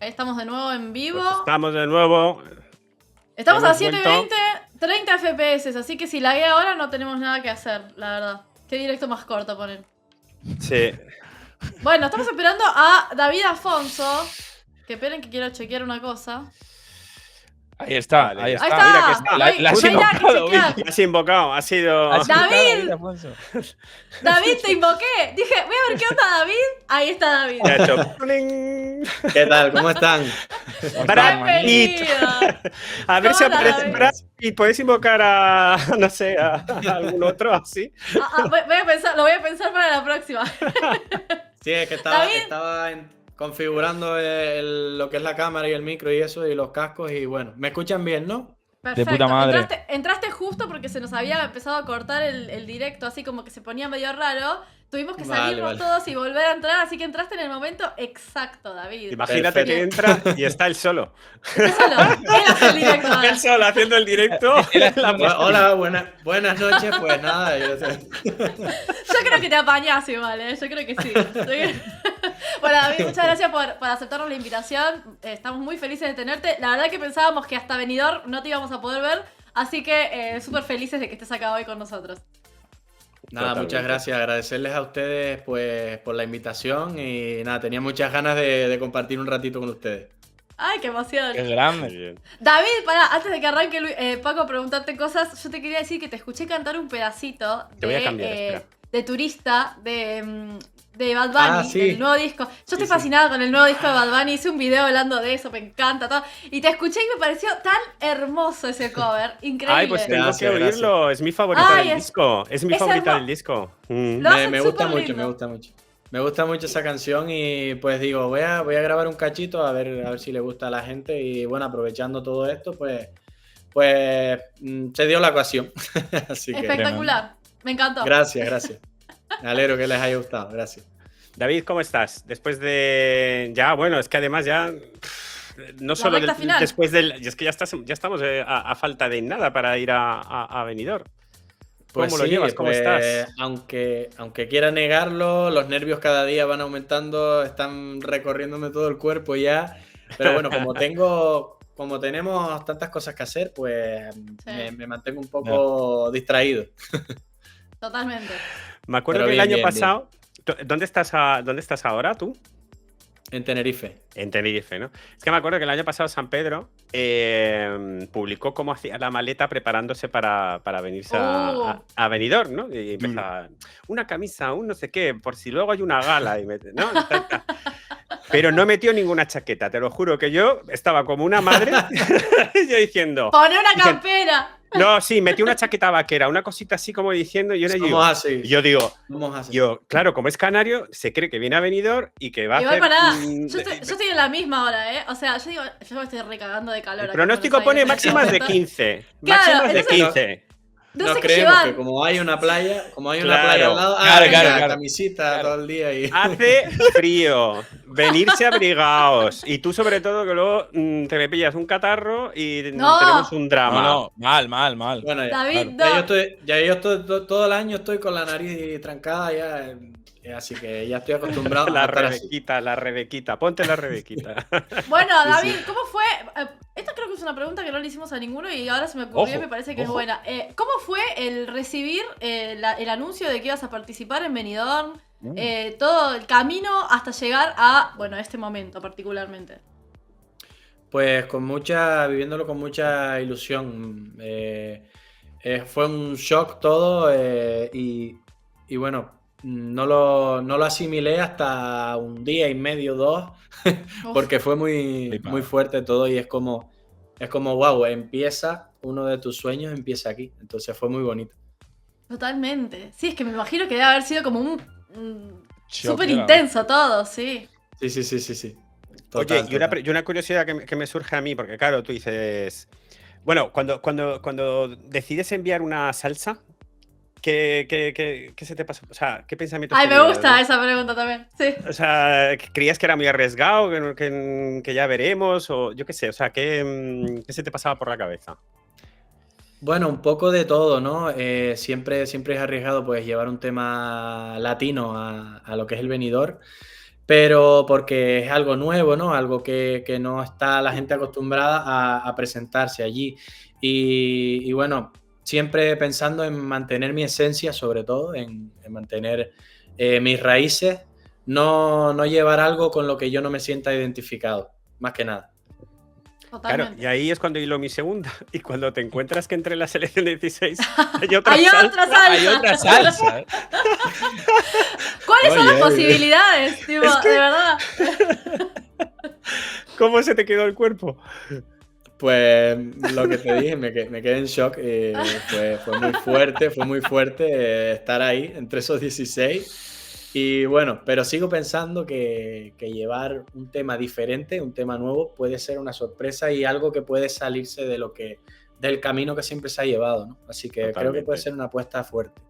Ahí estamos de nuevo en vivo. Pues estamos de nuevo. Estamos a Hemos 720, 30 FPS, así que si laguea ahora no tenemos nada que hacer, la verdad. Qué directo más corto poner. Sí. Bueno, estamos esperando a David Afonso. Que esperen que quiero chequear una cosa. Ahí está, Vale, ahí ya está. Ahí está. Mira que está. La has No hay nada que invocado, chequear. Vicky. Me has invocado, ha sido. Has David. invocado a David Afonso. David, te invoqué. Dije, voy a ver qué onda David. Ahí está David. Ya he hecho pling. ¿Qué tal? ¿Cómo están? Brad Pitt. Bienvenido. A ver si Hola, aparece David. Brad Pitt. ¿Puedes invocar a, no sé, a algún otro así? Voy a pensar, lo voy a pensar para la próxima. Sí, es que David. estaba configurando lo que es la cámara y el micro y eso y los cascos y bueno, ¿me escuchan bien, no? Perfecto. puta madre. Entraste justo porque se nos había empezado a cortar el directo, así como que se ponía medio raro. Tuvimos que salirnos Vale. todos y volver a entrar, así que entraste en el momento exacto, David. Imagínate que entra y está él solo. Está solo. Él hace el directo ahora. Él solo haciendo el directo. Hola, buenas noches, pues nada. Yo creo que te apañás igual, ¿eh? Yo creo que sí. Bueno, David, muchas gracias por aceptarnos la invitación. Estamos muy felices de tenerte. La verdad que pensábamos que hasta venidor no te íbamos a poder ver, así que súper felices de que estés acá hoy con nosotros. Nada, Totalmente. muchas gracias. Agradecerles a ustedes pues por la invitación y nada, tenía muchas ganas de compartir un ratito con ustedes. Ay, qué emoción. Qué Muy grande. bien. David, pará, antes de que arranque Paco a preguntarte cosas, yo te quería decir que te escuché cantar un pedacito Te voy a cambiar, espera. de Turista de Bad Bunny, Ah, sí. del nuevo disco. Yo estoy fascinada con el nuevo disco de Bad Bunny, hice un video hablando de eso, me encanta todo. Y te escuché y me pareció tan hermoso ese cover, increíble. Ay, pues tengo Gracias, que oírlo. Es mi favorita Ay, del disco. Es mi favorita hermoso. del disco. Mm. Lo hacen Me gusta súper mucho, lindo. me gusta mucho. Me gusta mucho esa canción y pues digo, voy a grabar un cachito a ver si le gusta a la gente y bueno, aprovechando todo esto, pues se dio la ocasión. Así que Espectacular, me encantó. gracias. Me alegro que les haya gustado, gracias. David, ¿cómo estás? Después de. Ya, bueno, es que además ya. No solo recta final. después del. Y es que ya estamos a falta de nada para ir a Benidorm. Pues ¿Cómo lo sí, llevas? ¿Cómo pues, estás? Aunque quiera negarlo, los nervios cada día van aumentando, están recorriéndome todo el cuerpo ya. Pero bueno, como tenemos tantas cosas que hacer, pues Sí. me mantengo un poco distraído. Totalmente. Me acuerdo Pero que el bien, año bien, pasado. ¿Dónde estás ahora tú? En Tenerife. En Tenerife, ¿no? Es que me acuerdo que el año pasado San Pedro publicó cómo hacía la maleta preparándose para venirse a Benidorm, ¿no? Y empezaba, una camisa, un no sé qué, por si luego hay una gala. ¿No? Pero no metió ninguna chaqueta, te lo juro que yo estaba como una madre yo diciendo... ¡Pone una campera! No, sí, metí una chaqueta vaquera, una cosita así como diciendo, y Somos así. yo digo, Somos así. claro, como es canario, se cree que viene a Benidorm y que va a Igual hacer... pará, yo estoy en la misma hora, ¿eh? O sea, yo digo, yo me estoy recagando de calor. El aquí en pronóstico Buenos pone Aires. máximas de 15. Claro, Máximas de entonces- 15. No Nos sé qué creemos llevar. que como hay una playa, Claro. al lado, Claro, venga, claro. camisita Claro. todo el día y... Hace frío, venirse abrigados. Y tú, sobre todo, que luego te me pillas un catarro y No. tenemos un drama. No, mal. Bueno, ya, David, claro. no. Ya yo estoy todo el año estoy con la nariz trancada ya, así que ya estoy acostumbrado La a estar así. Rebequita. Ponte la Rebequita. Bueno, Sí, David, sí. ¿cómo fue? Esta creo que es una pregunta que no le hicimos a ninguno y ahora se me ocurrió y Ojo, me parece que es ojo. buena. ¿Cómo fue el recibir el anuncio de que ibas a participar en Benidorm? Todo el camino hasta llegar a, bueno, este momento particularmente. Pues viviéndolo con mucha ilusión. Fue un shock todo y bueno, no lo asimilé hasta un día y medio, 2, Uf. porque fue muy Flipado. fuerte todo y es como wow, uno de tus sueños empieza aquí. Entonces fue muy bonito. Totalmente. Sí, es que me imagino que debe haber sido como un Shock súper de la- intenso todo, sí. Sí. Oye, Total, y total. una curiosidad que me surge a mí, porque claro, tú dices... Bueno, cuando decides enviar una salsa, ¿qué se te pasó? O sea, ¿qué pensamientos Ay, me tenías? gusta esa pregunta también. Sí. O sea, ¿creías que era muy arriesgado, que ya veremos? O yo qué sé, o sea, ¿qué se te pasaba por la cabeza? Bueno, un poco de todo, ¿no? Siempre es arriesgado pues llevar un tema latino a lo que es el Benidorm. pero porque es algo nuevo, ¿no? Algo que no está la gente acostumbrada a presentarse allí. Y bueno, siempre pensando en mantener mi esencia, sobre todo, en mantener mis raíces, no llevar algo con lo que yo no me sienta identificado, más que nada. Claro, Totalmente. y ahí es cuando hilo mi segunda. Y cuando te encuentras que entre la selección de 16 hay otra Hay salsa. otra salsa. Hay otra salsa. ¿Cuáles son Oye, las posibilidades? Tipo, de verdad. ¿Cómo se te quedó el cuerpo? Pues lo que te dije, me quedé en shock. Fue muy fuerte estar ahí entre esos 16. Y bueno, pero sigo pensando que llevar un tema diferente, un tema nuevo, puede ser una sorpresa y algo que puede salirse del camino que siempre se ha llevado, ¿no? Así que creo que puede Totalmente. ser una apuesta fuerte.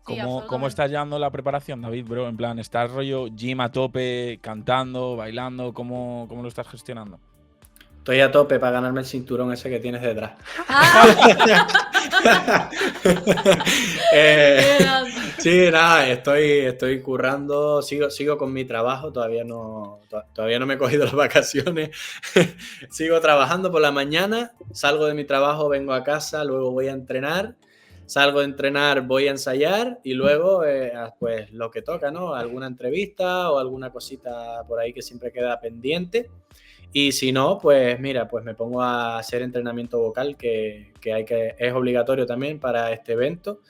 Sí, ¿Cómo absolutamente. estás llevando la preparación, David, bro? En plan, ¿estás rollo gym a tope, cantando, bailando? ¿Cómo lo estás gestionando? Estoy a tope para ganarme el cinturón ese que tienes detrás. Bien. Sí, nada, estoy currando, sigo con mi trabajo, todavía no me he cogido las vacaciones. Sigo trabajando por la mañana, salgo de mi trabajo, vengo a casa, luego voy a entrenar, salgo de entrenar, voy a ensayar y luego pues lo que toca, ¿no? Alguna entrevista o alguna cosita por ahí que siempre queda pendiente. Y si no, pues mira, pues me pongo a hacer entrenamiento vocal, que es obligatorio también para este evento.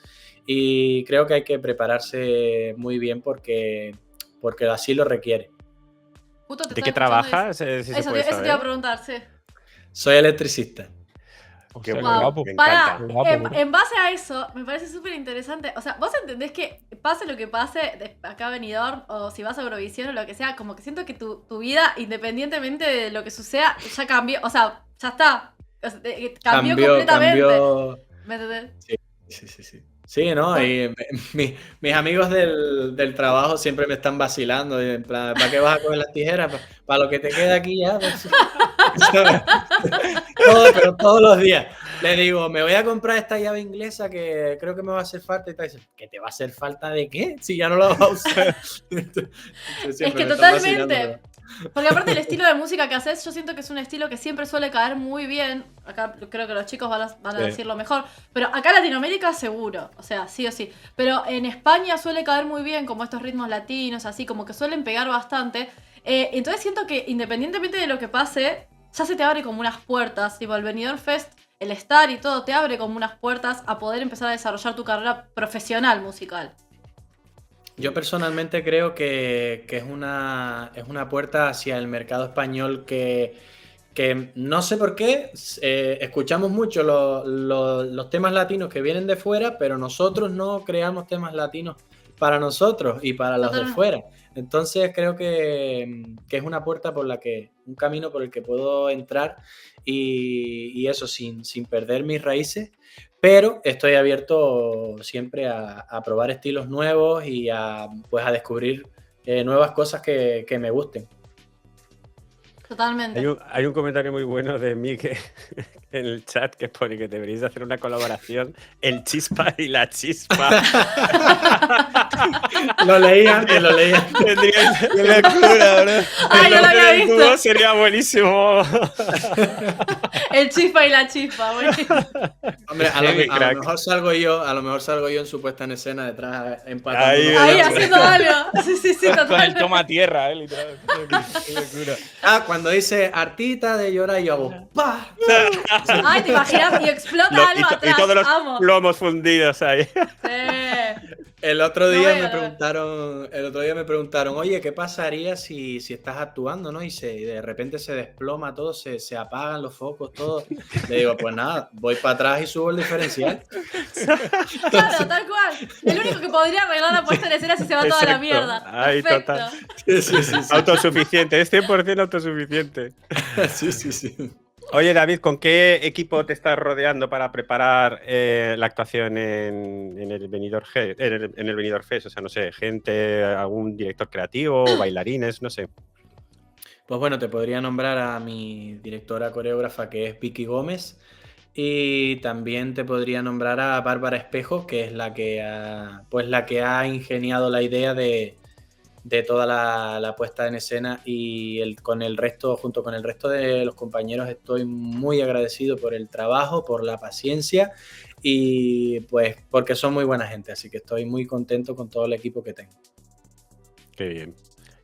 Y creo que hay que prepararse muy bien porque así lo requiere. Justo te ¿De estaba qué escuchando y- trabajas? Si se puede Eso te iba a saber. preguntar, sí. Soy electricista. Qué Hostia, qué bueno, guapo. me Pará, encanta. Qué guapo, bro. en base a eso, me parece súper interesante. O sea, vos entendés que pase lo que pase acá a Benidorm, o si vas a Eurovisión o lo que sea, como que siento que tu vida, independientemente de lo que suceda, ya cambió. O sea, ya está. O sea, cambió completamente. Cambió. ¿Me entendés? Sí. Sí, ¿no? Y mis amigos del trabajo siempre me están vacilando. En plan, ¿para qué vas a coger las tijeras? Para lo que te queda aquí ya. Pues, ¿sabes? Pero todos los días. Le digo, me voy a comprar esta llave inglesa que creo que me va a hacer falta. Y tal. Dice, ¿qué te va a hacer falta de qué? Si ya no la vas a usar. Entonces, Es siempre que me están vacilando, totalmente. Porque aparte el estilo de música que haces, yo siento que es un estilo que siempre suele caer muy bien. Acá creo que los chicos van a Sí. decirlo mejor. Pero acá en Latinoamérica seguro. O sea, sí o sí. Pero en España suele caer muy bien como estos ritmos latinos, así como que suelen pegar bastante. Entonces siento que independientemente de lo que pase, ya se te abre como unas puertas. Tipo el Benidorm Fest, el estar y todo, te abre como unas puertas a poder empezar a desarrollar tu carrera profesional musical. Yo personalmente creo que es una puerta hacia el mercado español que no sé por qué escuchamos mucho los temas latinos que vienen de fuera, pero nosotros no creamos temas latinos para nosotros y para los de Totalmente. fuera. Entonces creo que es una puerta un camino por el que puedo entrar y eso sin perder mis raíces. Pero estoy abierto siempre a probar estilos nuevos y pues a descubrir nuevas cosas que me gusten. Totalmente. Hay un comentario muy bueno de mí que, en el chat que pone que deberíais hacer una colaboración, el Chispa y la Chispa. Lo leí antes. Tendríais- Qué locura, bro. Ay, el no lo nombre había del visto. dúo sería buenísimo. El chispa y la chispa, buenísimo. Hombre, a Heavy, lo crack. mejor salgo yo en su puesta en escena detrás empatando. Ahí, unos Ahí goles. haciendo algo. Sí, Con el totalmente. toma tierra, literal. Qué locura. Cuando dice artista de llorar, yo hago ¡pah! Ay, te imaginas y explota algo Y atrás. todos los Amo. plomos fundidos ahí. Sí. El otro Lo día veo, me preguntaron, oye, ¿qué pasaría si estás actuando, ¿no? Y de repente se desploma todo, se apagan los focos, todo. Le digo, pues nada, voy para atrás y subo el diferencial. Claro, tal cual. El único que podría arreglar la puesta en escena si se va toda la Exacto. mierda. Ay, Perfecto. total. Sí. Autosuficiente, es 100% autosuficiente. Sí. Oye, David, ¿con qué equipo te estás rodeando para preparar la actuación en el Benidorm en el Benidorm Fest? O sea, no sé, gente, algún director creativo, bailarines, no sé. Pues bueno, te podría nombrar a mi directora coreógrafa, que es Vicky Gómez, y también te podría nombrar a Bárbara Espejo, que es la que ha ingeniado la idea de de toda la puesta en escena y junto con el resto de los compañeros estoy muy agradecido por el trabajo, por la paciencia y pues porque son muy buena gente, así que estoy muy contento con todo el equipo que tengo. Qué bien.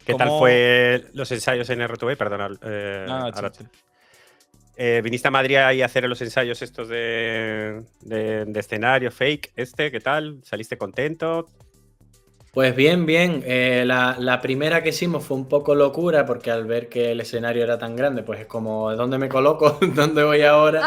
¿Qué tal fue los ensayos en RTV? Perdona. ¿Viniste a Madrid ahí a hacer los ensayos estos de escenario fake? ¿Qué tal? ¿Saliste contento? Pues bien. La primera que hicimos fue un poco locura porque al ver que el escenario era tan grande, pues es como, ¿dónde me coloco? ¿Dónde voy ahora?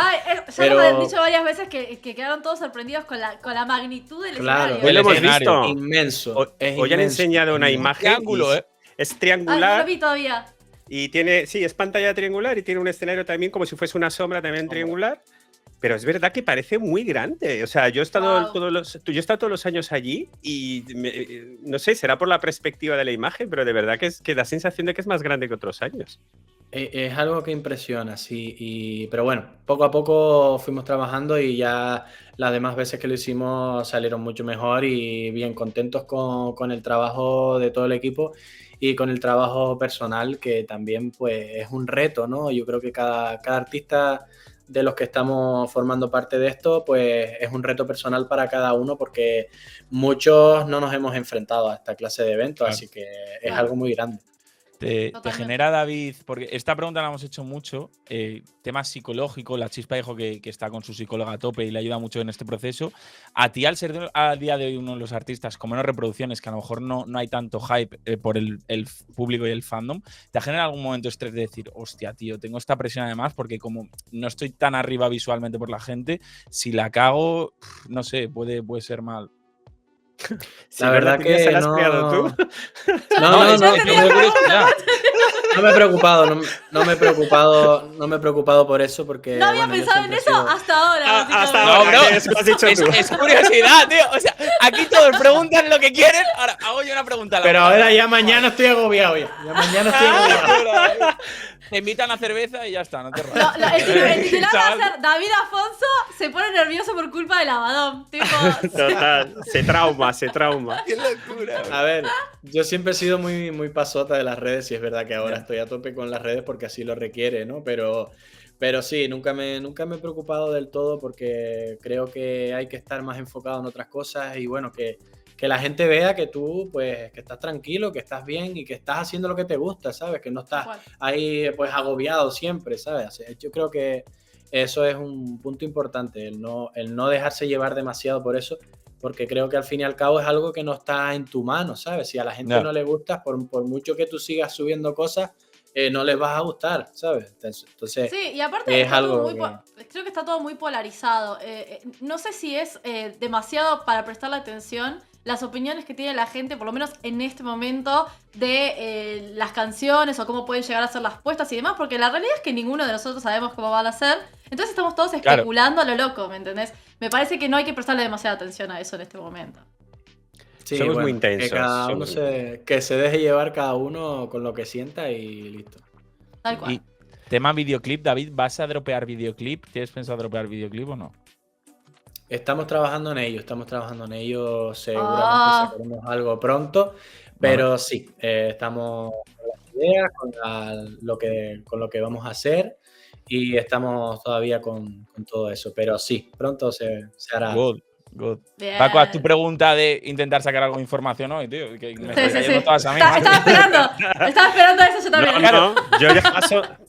Ya nos han dicho varias veces que quedaron todos sorprendidos con la magnitud del escenario. Hoy lo hemos visto. Inmenso. Hoy han enseñado una imagen. Triángulo, Es triangular. No lo vi todavía. Y es pantalla triangular y tiene un escenario también como si fuese una sombra también triangular. Pero es verdad que parece muy grande. O sea, yo he estado todos los años allí y no sé, será por la perspectiva de la imagen, pero de verdad que da sensación de que es más grande que otros años. Es algo que impresiona, sí. Pero bueno, poco a poco fuimos trabajando y ya las demás veces que lo hicimos salieron mucho mejor y bien contentos con el trabajo de todo el equipo y con el trabajo personal, que también pues es un reto, ¿no? Yo creo que cada artista de los que estamos formando parte de esto, pues es un reto personal para cada uno porque muchos no nos hemos enfrentado a esta clase de eventos, claro. Así que es algo muy grande. Te genera, David, porque esta pregunta la hemos hecho mucho, tema psicológico, la Chispa dijo que está con su psicóloga a tope y le ayuda mucho en este proceso. A ti, al ser a día de hoy uno de los artistas con menos reproducciones, que a lo mejor no hay tanto hype por el público y el fandom, ¿te genera algún momento estrés de decir, hostia, tío, tengo esta presión además porque como no estoy tan arriba visualmente por la gente, si la cago, no sé, puede ser mal? Sí, la verdad que ¿se la has creado tú? No me he preocupado, no me he preocupado por eso porque no había pensado en eso hasta ahora. Hasta ahora, bro, eso has dicho tú. Es curiosidad, tío. O sea, aquí todos preguntan lo que quieren. Ahora hago yo una pregunta. Pero ahora ya mañana estoy agobiado ya. Te invitan a cerveza y ya está, no te rayes. El titular va a ser David Afonso se pone nervioso por culpa del Abaddon. Total, se trauma. Qué locura. A ver, yo siempre he sido muy pasota de las redes y es verdad que ahora estoy a tope con las redes porque así lo requiere, ¿no? Pero sí, nunca me he preocupado del todo porque creo que hay que estar más enfocado en otras cosas y bueno, que la gente vea que tú, pues, que estás tranquilo, que estás bien y que estás haciendo lo que te gusta, ¿sabes? Que no estás ahí, pues, agobiado siempre, ¿sabes? Yo creo que eso es un punto importante, el no dejarse llevar demasiado por eso, porque creo que al fin y al cabo es algo que no está en tu mano, ¿sabes? Si a la gente no le gusta, por mucho que tú sigas subiendo cosas, no les vas a gustar, ¿sabes? Entonces, sí, y aparte es algo creo que está todo muy polarizado. No sé si es demasiado para prestarle atención las opiniones que tiene la gente, por lo menos en este momento, de las canciones o cómo pueden llegar a ser las puestas y demás, porque la realidad es que ninguno de nosotros sabemos cómo van a ser. Entonces estamos todos especulando a lo loco, ¿me entendés? Me parece que no hay que prestarle demasiada atención a eso en este momento. Sí, somos muy intensos. Que se deje llevar cada uno con lo que sienta y listo. Tal cual. Y tema videoclip, David, ¿vas a dropear videoclip? ¿Tienes pensado dropear videoclip o no? Estamos trabajando en ello, seguramente sacaremos algo pronto, pero sí, estamos con las ideas, con lo que vamos a hacer y estamos todavía con todo eso, pero sí, pronto se hará. Good. Paco, haz tu pregunta de intentar sacar algo de información hoy, tío. Que me estoy cayendo todas a mí. Estaba esperando eso yo también. No, yo ya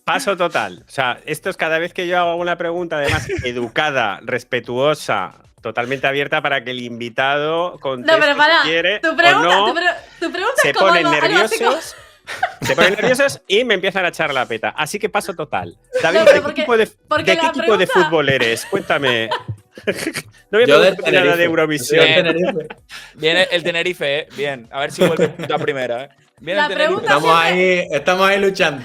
paso total. O sea, esto es cada vez que yo hago una pregunta, además educada, respetuosa, totalmente abierta para que el invitado conteste si quiere tu pregunta, o no. Tu pregunta se es como ponen nerviosos. Se ponen nerviosos y me empiezan a echar la peta. Así que paso total. David, ¿de qué equipo de fútbol eres? Cuéntame. No voy a preguntar nada de Eurovisión. Viene el Tenerife, Bien. A ver si vuelve a primera, Viene el Tenerife. Estamos ahí luchando.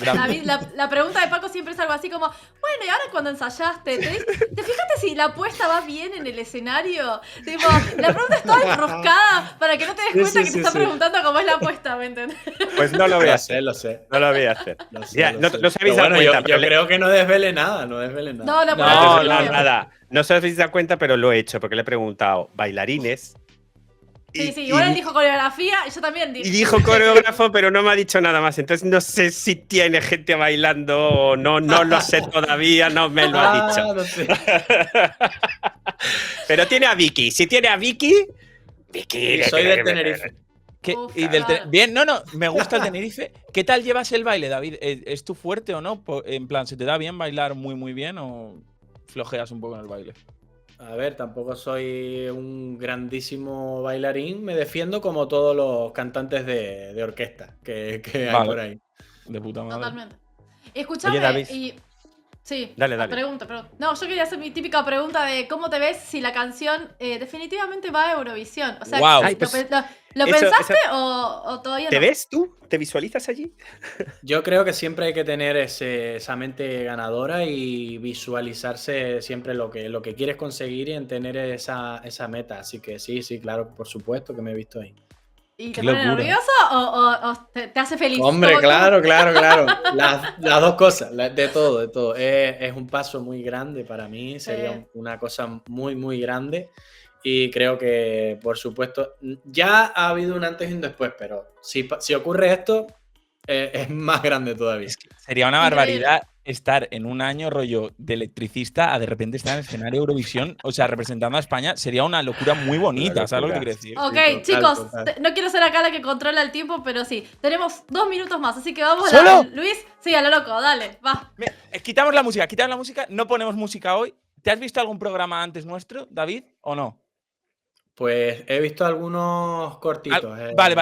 David, la pregunta de Paco siempre es algo así como, bueno, y ahora cuando ensayaste, ¿te fijaste si la puesta va bien en el escenario? Tipo, la pregunta es toda enroscada para que no te des cuenta que te está preguntando cómo es la puesta, ¿me entendés? Pues no lo voy a hacer. Lo sé. No lo voy a hacer. Lo sé. No sabéis dar cuenta. Yo creo que no desvele nada. No, nada. No se habéis dado cuenta, pero lo he hecho porque le he preguntado bailarines, Sí, igual él dijo coreografía y yo también dije. Y dijo coreógrafo, pero no me ha dicho nada más. Entonces no sé si tiene gente bailando o no lo sé todavía, no me lo ha dicho. No sé. Pero tiene a Vicky. Si tiene a Vicky, Y soy de Tenerife. Uf, Y claro. bien, me gusta el Tenerife. ¿Qué tal llevas el baile, David? ¿Es tu fuerte o no? En plan, ¿se te da bien bailar muy, muy bien o flojeas un poco en el baile? A ver, tampoco soy un grandísimo bailarín. Me defiendo como todos los cantantes de orquesta que hay Vale. por ahí. De puta madre. Totalmente. Escuchame, Oye, David. y. Sí, Dale. pregunta. No, yo quería hacer mi típica pregunta de cómo te ves si la canción definitivamente va a Eurovisión. O sea, Guau. Ay, pues, ¿lo eso- pensaste o todavía no? ¿Te ves tú? ¿Te visualizas allí? Yo creo que siempre hay que tener esa mente ganadora y visualizarse siempre lo que quieres conseguir y en tener esa meta. Así que sí, claro, por supuesto que me he visto ahí. ¿Y Qué te pone locura. nervioso o te hace feliz? Hombre, ¿Cómo- claro. Las dos cosas, de todo. Es un paso muy grande para mí, sería una cosa muy, muy grande. Y creo que, por supuesto, ya ha habido un antes y un después, pero si ocurre esto, es más grande todavía. Es que sería una Increíble. barbaridad estar en un año rollo de electricista a de repente estar en el escenario Eurovisión, o sea, representando a España. Sería una locura muy bonita, ¿sabes lo que quiero decir? Ok, Sí, total, chicos, total. no quiero ser acá la que controla el tiempo, pero sí. Tenemos 2 minutos más, así que vamos a ¿Solo? Luis, sí, a lo loco, dale, va. Mira, quitamos la música, no ponemos música hoy. ¿Te has visto algún programa antes nuestro, David, o no? Pues he visto algunos cortitos. Vale,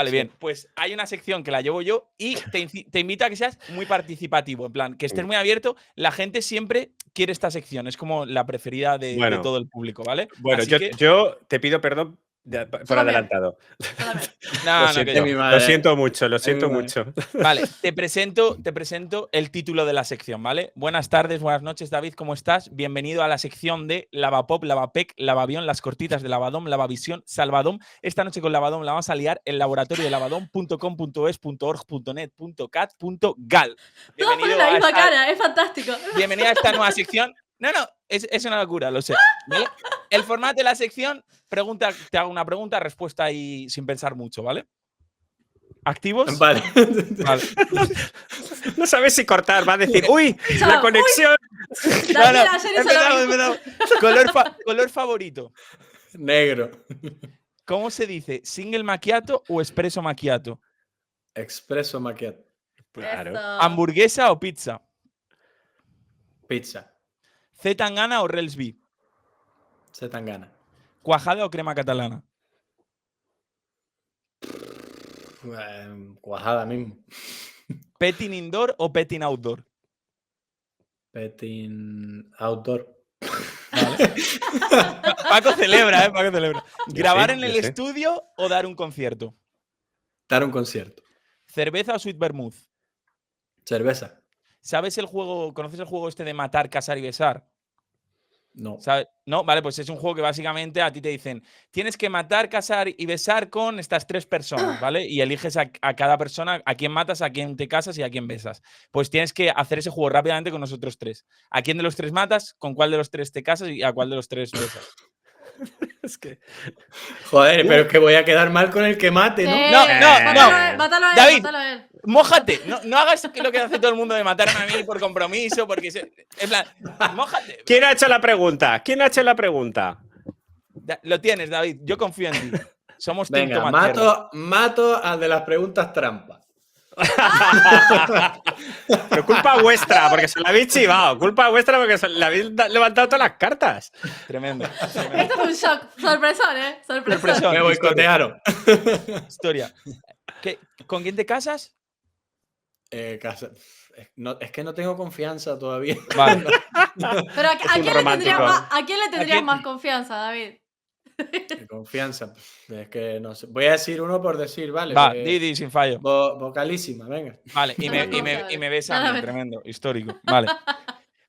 sí. bien. Pues hay una sección que la llevo yo y te invito a que seas muy participativo, en plan, que estés muy abierto. La gente siempre quiere esta sección, es como la preferida de Bueno. todo el público, ¿vale? Bueno, Así que, yo te pido perdón por también. adelantado. Solamente. no, Lo que siento, yo. mi madre. lo siento mucho, lo mi siento madre. mucho. Vale, te presento el título de la sección, ¿vale? Buenas tardes, buenas noches, David, ¿cómo estás? Bienvenido a la sección de Lavapop, Lavapec, Lavavión, las cortitas de Lavadom, Lavavisión, Salvadom. Esta noche con Lavadom la vamos a liar en laboratorio de lavadom.com.es.org.net.cat.gal. Todos ponen la misma cara, es fantástico. Bienvenida a esta nueva sección. No, es una locura, lo sé. ¿Vale? El formato de la sección, te hago una pregunta, respuesta y sin pensar mucho, ¿vale? ¿Activos? Vale. Vale. No sabes si cortar, va a decir, ¡uy! Chao, ¡La conexión! Daniel ayer hizo lo mismo. empezamos. Color favorito. Negro. ¿Cómo se dice? ¿Single macchiato o espresso macchiato? Expreso macchiato. Claro. Eso. ¿Hamburguesa o pizza? Pizza. ¿Z-tangana o Relsby? Zetangana. ¿Cuajada o crema catalana? Cuajada mismo. ¿Petting indoor o petting outdoor? Petting outdoor. Paco celebra, Paco celebra. ¿Grabar sé, en yo el sé. estudio o dar un concierto? Dar un concierto. ¿Cerveza o sweet vermouth? Cerveza. ¿Sabes el juego, conoces el juego este de matar, casar y besar? No. ¿Sabes? No, vale, pues es un juego que básicamente a ti te dicen, tienes que matar, casar y besar con estas 3 personas, ¿vale? Y eliges a cada persona, a quién matas, a quién te casas y a quién besas. Pues tienes que hacer ese juego rápidamente con nosotros 3. ¿A quién de los 3 matas? ¿Con cuál de los 3 te casas y a cuál de los 3 besas? Es que... Joder, pero es que voy a quedar mal con el que mate, ¿no? Mátalo a él, David. mátalo a él. ¡Mójate! No hagas lo que hace todo el mundo de matarme a mí por compromiso, porque… en plan, ¡mójate! ¿Quién ha hecho la pregunta? Lo tienes, David. Yo confío en ti. Somos Team Venga, Tomatierra. mato al de las preguntas trampa. Pero culpa vuestra, porque se la habéis chivado. Culpa vuestra porque se la habéis levantado todas las cartas. Tremendo. Esto fue un shock. Sorpresón, ¿eh? Sorpresón. Sorpresón. Me boicotearon. Historia. ¿Con quién te casas? Casa. Es que no tengo confianza todavía. Vale. Pero un romántico. ¿a quién le tendrías quién? más confianza, David? Confianza. Es que no sé. Voy a decir uno por decir, vale. Va, Didi, sin fallo. Vocalísima, venga. Vale, y me besa a mí, Claramente. tremendo, histórico. Vale.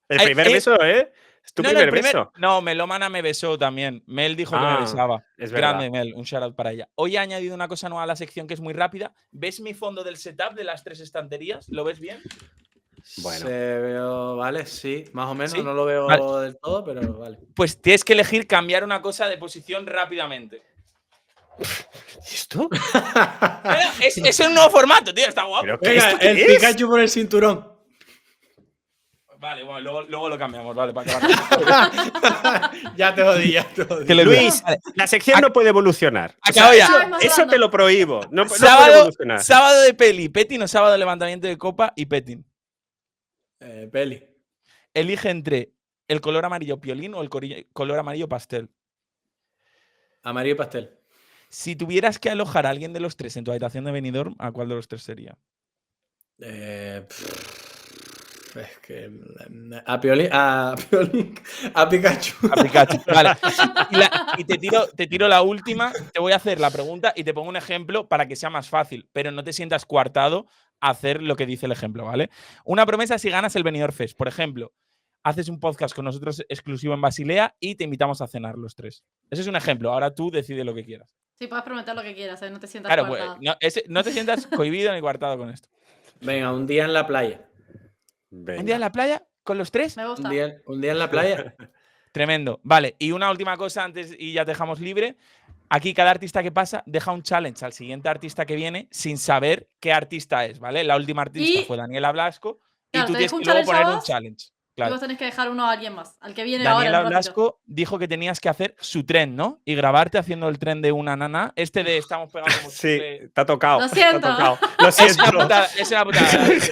El primer beso, ¿eh? Es tu No, primer el beso. No, Melómana me besó también. Mel dijo que me Ah, besaba. es verdad. Grande Mel, un shout out para ella. Hoy he añadido una cosa nueva a la sección que es muy rápida. ¿Ves mi fondo del setup de las 3 estanterías? ¿Lo ves bien? Bueno. Se veo, vale, sí, más o menos. ¿Sí? No lo veo Vale. del todo, pero vale. Pues tienes que elegir cambiar una cosa de posición rápidamente. ¿Y esto? Es un nuevo formato, tío. Está guapo. ¿Pero qué, Venga, esto qué el es? Pikachu por el cinturón. Vale, bueno, luego lo cambiamos, vale, para que Ya te jodí, ya te jodí. Que le Luis, Vale. la sección no puede evolucionar. O Acabo sea, ya. Cada vez más eso random. te lo prohíbo. No puede Sábado, evolucionar. sábado de peli, petting o sábado de levantamiento de copa y petting. Peli. Elige entre el color amarillo piolín o el color amarillo pastel. Amarillo y pastel. Si tuvieras que alojar a alguien de los tres en tu habitación de Benidorm, ¿a cuál de los tres sería? Es que. A Piolín. A Pikachu. A Pikachu. Vale. Y te tiro la última. Te voy a hacer la pregunta y te pongo un ejemplo para que sea más fácil, pero no te sientas coartado a hacer lo que dice el ejemplo, ¿vale? Una promesa si ganas el Benidorm Fest. Por ejemplo, haces un podcast con nosotros exclusivo en Basilea y te invitamos a cenar los tres. Ese es un ejemplo. Ahora tú decides lo que quieras. Sí, puedes prometer lo que quieras, no te sientas Claro, pues coartado. no te sientas cohibido ni coartado con esto. Venga, un día en la playa. Venga. ¿Un día en la playa con los tres? Me gusta. Un día en la playa. Tremendo. Vale, y una última cosa antes y ya te dejamos libre. Aquí cada artista que pasa deja un challenge al siguiente artista que viene sin saber qué artista es, ¿vale? La última artista Y- fue Daniela Blasco Claro, y tú te tienes dejo un que luego challenge a poner un vos challenge. Y Claro. vos tenés que dejar uno a alguien más, al que viene ahora. Daniela en un ratito. Blasco dijo que tenías que hacer su tren, ¿no? Y grabarte haciendo el tren de una nana. Este de estamos pegando como Sí, chicle. te ha tocado. Lo siento. Te ha tocado. Lo Es siento. una putada, es una putada. No, es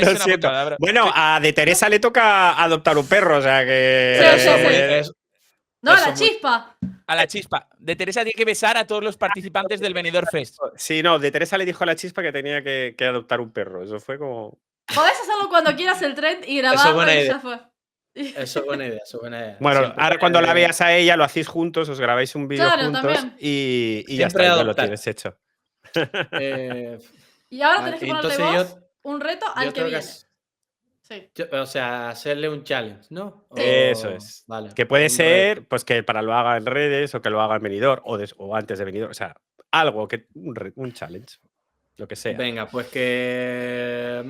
Lo una siento. putada, bro. Bueno, a de Teresa le toca adoptar un perro, o sea que. Sí, sí, sí. Eso- No, Eso la es muy- chispa. A la chispa. De Teresa tiene que besar a todos los participantes del Benidorm Fest. Sí, no, de Teresa le dijo a la chispa que tenía que adoptar un perro. Eso fue como. Podés hacerlo cuando quieras el tren y es grabarlo buena y idea. ya fue. Eso es buena idea, eso es buena idea. Bueno, Siempre, ahora cuando la veas a ella, lo hacéis juntos, os grabáis un vídeo Claro, juntos también. y ya Siempre está, ya lo adoptar. tienes hecho. Y ahora Vale, tenés que ponerle entonces vos un reto al yo que tengo que viene. hacer- Sí. o sea, hacerle un challenge, ¿no? Sí. Eso es. Vale. Que puede un ser, reto. pues que para lo haga en redes o que lo haga en Benidorm o antes de Benidorm. O sea, algo, un challenge. Lo que sea. Venga, pues que.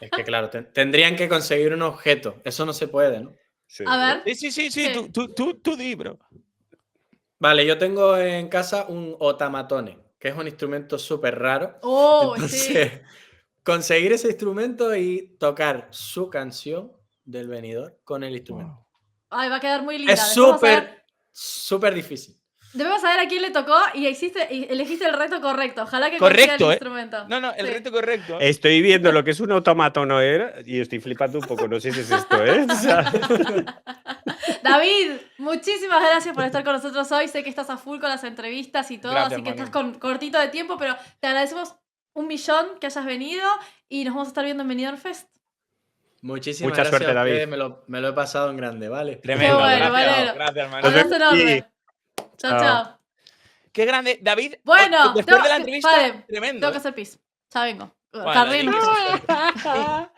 Es que claro, tendrían que conseguir un objeto. Eso no se puede, ¿no? Sí. A ver. Sí. Sí. Tú di, bro. Vale, yo tengo en casa un otamatone, que es un instrumento súper raro. Oh, Entonces, sí. conseguir ese instrumento y tocar su canción del venidor con el instrumento. Ay, va a quedar muy linda. Es Debemos saber- súper difícil. Debemos saber a quién le tocó y elegiste el reto correcto. Ojalá que Correcto, consiga el ¿eh? instrumento. No, el Sí. reto correcto. Estoy viendo lo que es un automato no era y estoy flipando un poco. No sé si es esto, ¿eh? O sea, David, muchísimas gracias por estar con nosotros hoy. Sé que estás a full con las entrevistas y todo, Gracias, así que Manu. estás con cortito de tiempo, pero te agradecemos 1.000.000 que hayas venido y nos vamos a estar viendo en Benidorm Fest. Muchísimas Mucha gracias suerte, a ustedes, David. me lo he pasado en grande, ¿vale? Tremendo. Qué bueno, gracias, Valero. gracias, Manu. Nos vemos. Abrazo enorme. Chao, Chao. chao. Qué grande. David, Bueno, después de la entrevista, paren, tremendo. tengo que hacer pis. Ya vengo. Bueno, Carril. David.